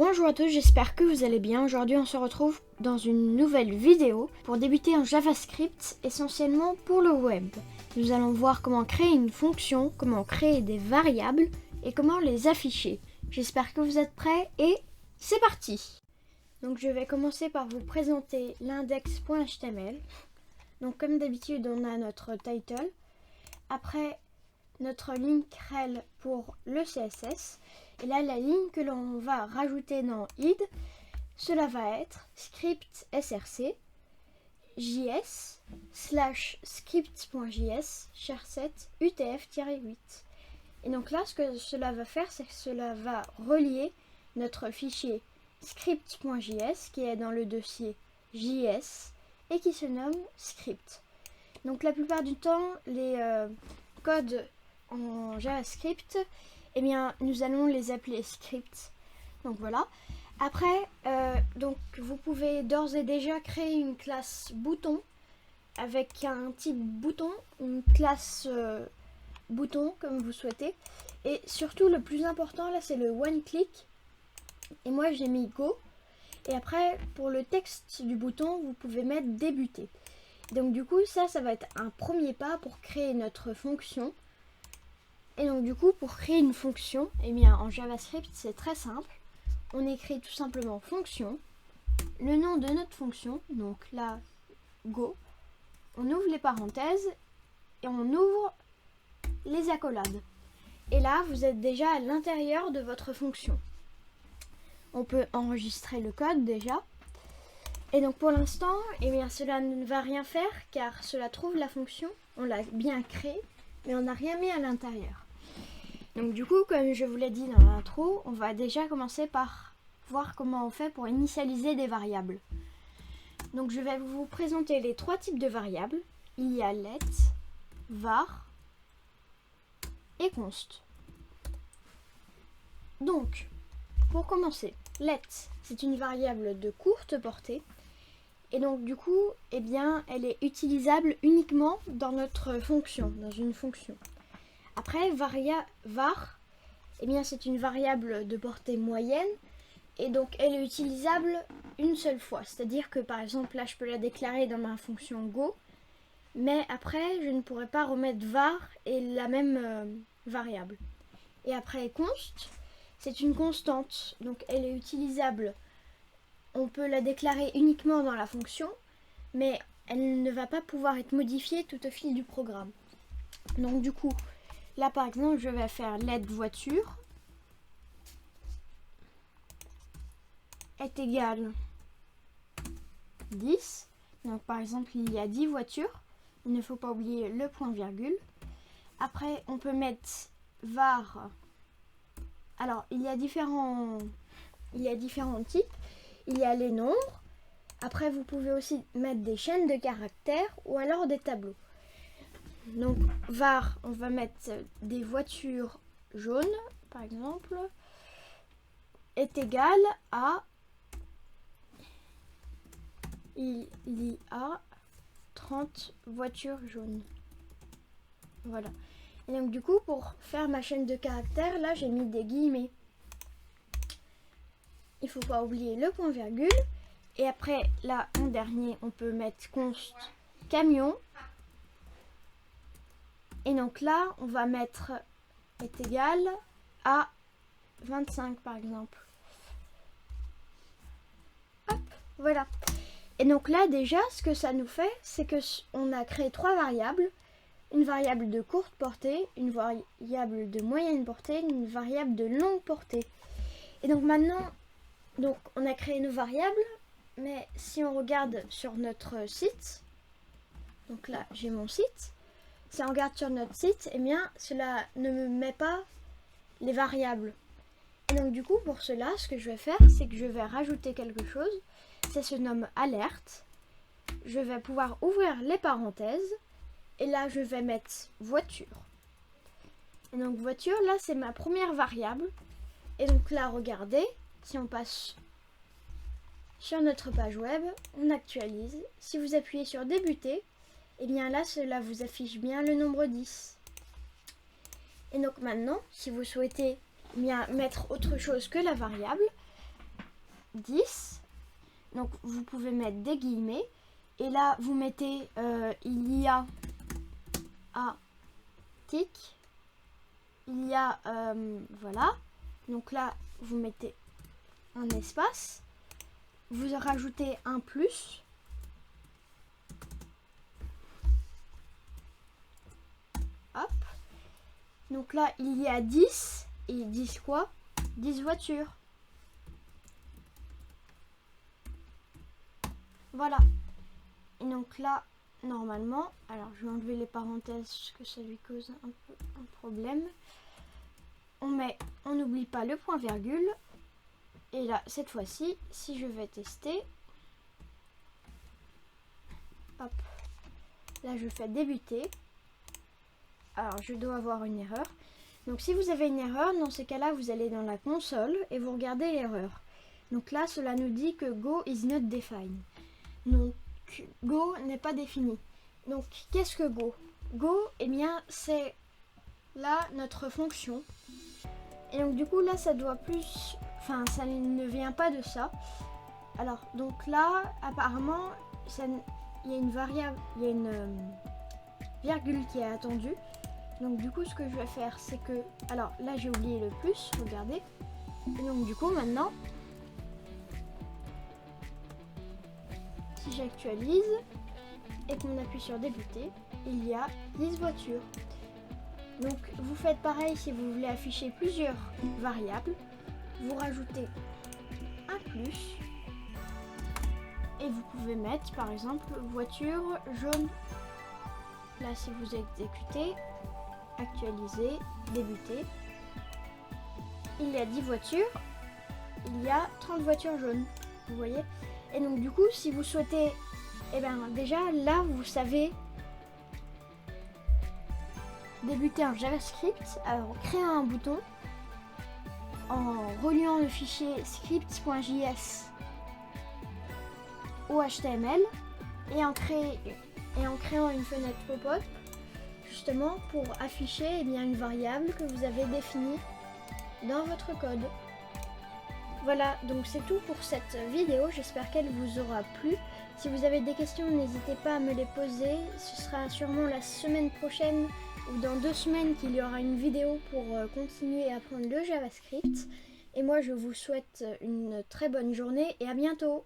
Bonjour à tous, j'espère que vous allez bien. Aujourd'hui on se retrouve dans une nouvelle vidéo pour débuter en JavaScript, essentiellement pour le web. Nous allons voir comment créer une fonction, comment créer des variables et comment les afficher. J'espère que vous êtes prêts et c'est parti. Donc je vais commencer par vous présenter l'index.html. Donc comme d'habitude on a notre title, après notre ligne rel pour le CSS. Et là, la ligne que l'on va rajouter dans id, cela va être script src js / script.js charset utf-8. Et donc là, ce que cela va faire, c'est que cela va relier notre fichier script.js qui est dans le dossier js et qui se nomme script. Donc la plupart du temps, les codes en JavaScript, eh bien, nous allons les appeler scripts. Donc voilà. Après, donc vous pouvez d'ores et déjà créer une classe bouton avec un type bouton, une classe bouton comme vous souhaitez. Et surtout, le plus important là, c'est le one click. Et moi, j'ai mis go. Et après, pour le texte du bouton, vous pouvez mettre débuter. Donc du coup, ça va être un premier pas pour créer notre fonction. Et donc du coup, pour créer une fonction, eh bien en JavaScript, c'est très simple. On écrit tout simplement fonction, le nom de notre fonction, donc là, go. On ouvre les parenthèses et on ouvre les accolades. Et là, vous êtes déjà à l'intérieur de votre fonction. On peut enregistrer le code déjà. Et donc pour l'instant, eh bien cela ne va rien faire car cela trouve la fonction, on l'a bien créée, mais on n'a rien mis à l'intérieur. Donc du coup, comme je vous l'ai dit dans l'intro, on va déjà commencer par voir comment on fait pour initialiser des variables. Donc je vais vous présenter les trois types de variables. Il y a let, var et const. Donc, pour commencer, let, c'est une variable de courte portée. Et donc du coup, eh bien, elle est utilisable uniquement dans notre fonction, dans une fonction. Après, var, eh bien, c'est une variable de portée moyenne et donc elle est utilisable une seule fois. C'est-à-dire que par exemple, là, je peux la déclarer dans ma fonction go, mais après, je ne pourrai pas remettre var et la même variable. Et après, const, c'est une constante, donc elle est utilisable. On peut la déclarer uniquement dans la fonction, mais elle ne va pas pouvoir être modifiée tout au fil du programme. Donc du coup, là par exemple, je vais faire let voiture est égal 10. Donc par exemple, il y a 10 voitures. Il ne faut pas oublier le point virgule. Après, on peut mettre var. Alors, il y a différents types. Il y a les nombres. Après, vous pouvez aussi mettre des chaînes de caractères ou alors des tableaux. Donc, var, on va mettre des voitures jaunes, par exemple, est égal à il y a 30 voitures jaunes. Voilà. Et donc, du coup, pour faire ma chaîne de caractères, là, j'ai mis des guillemets. Il ne faut pas oublier le point virgule. Et après, là, en dernier, on peut mettre const camion. Et donc là, on va mettre est égal à 25 par exemple. Hop, voilà. Et donc là, déjà, ce que ça nous fait, c'est que on a créé trois variables. Une variable de courte portée, une variable de moyenne portée, une variable de longue portée. Et donc maintenant, donc on a créé nos variables, mais si on regarde sur notre site, donc là, j'ai mon site. Si on regarde sur notre site, eh bien, cela ne me met pas les variables. Et donc du coup, pour cela, ce que je vais faire, c'est que je vais rajouter quelque chose. Ça se nomme alerte. Je vais pouvoir ouvrir les parenthèses. Et là, je vais mettre voiture. Et donc voiture, là, c'est ma première variable. Et donc là, regardez, si on passe sur notre page web, on actualise. Si vous appuyez sur débuter, et bien là, cela vous affiche bien le nombre 10. Et donc maintenant, si vous souhaitez bien mettre autre chose que la variable, 10. Donc vous pouvez mettre des guillemets. Et là, vous mettez il y a à tic. Il y a, voilà. Donc là, vous mettez un espace. Vous rajoutez un plus. Hop. Donc là, il y a 10. Et 10 quoi? 10 voitures. Voilà. Et donc là, normalement, alors je vais enlever les parenthèses parce que ça lui cause un peu un problème. On n'oublie pas le point virgule. Et là, cette fois-ci, si je vais tester, hop, là je fais débuter. Alors je dois avoir une erreur. Donc si vous avez une erreur, dans ces cas-là, vous allez dans la console et vous regardez l'erreur. Donc là, cela nous dit que Go is not defined. Donc Go n'est pas défini. Donc qu'est-ce que Go? Go, eh bien c'est là notre fonction. Et donc du coup là ça doit plus, enfin ça ne vient pas de ça. Alors donc là apparemment il y a une variable, il y a une virgule qui est attendue. Donc du coup ce que je vais faire c'est que, alors là j'ai oublié le plus, regardez. Et donc du coup maintenant, si j'actualise et qu'on appuie sur débuter, il y a 10 voitures. Donc vous faites pareil si vous voulez afficher plusieurs variables. Vous rajoutez un plus et vous pouvez mettre par exemple voiture jaune. Là si vous exécutez, actualiser, débuter, il y a 10 voitures, il y a 30 voitures jaunes, vous voyez. Et donc du coup si vous souhaitez, eh bien déjà là vous savez débuter un JavaScript. Alors créer un bouton en reliant le fichier script.js au HTML et en créant une fenêtre pop-up justement pour afficher eh bien, une variable que vous avez définie dans votre code. Voilà, donc c'est tout pour cette vidéo, j'espère qu'elle vous aura plu. Si vous avez des questions, n'hésitez pas à me les poser, ce sera sûrement la semaine prochaine ou dans 2 semaines qu'il y aura une vidéo pour continuer à apprendre le JavaScript. Et moi je vous souhaite une très bonne journée et à bientôt.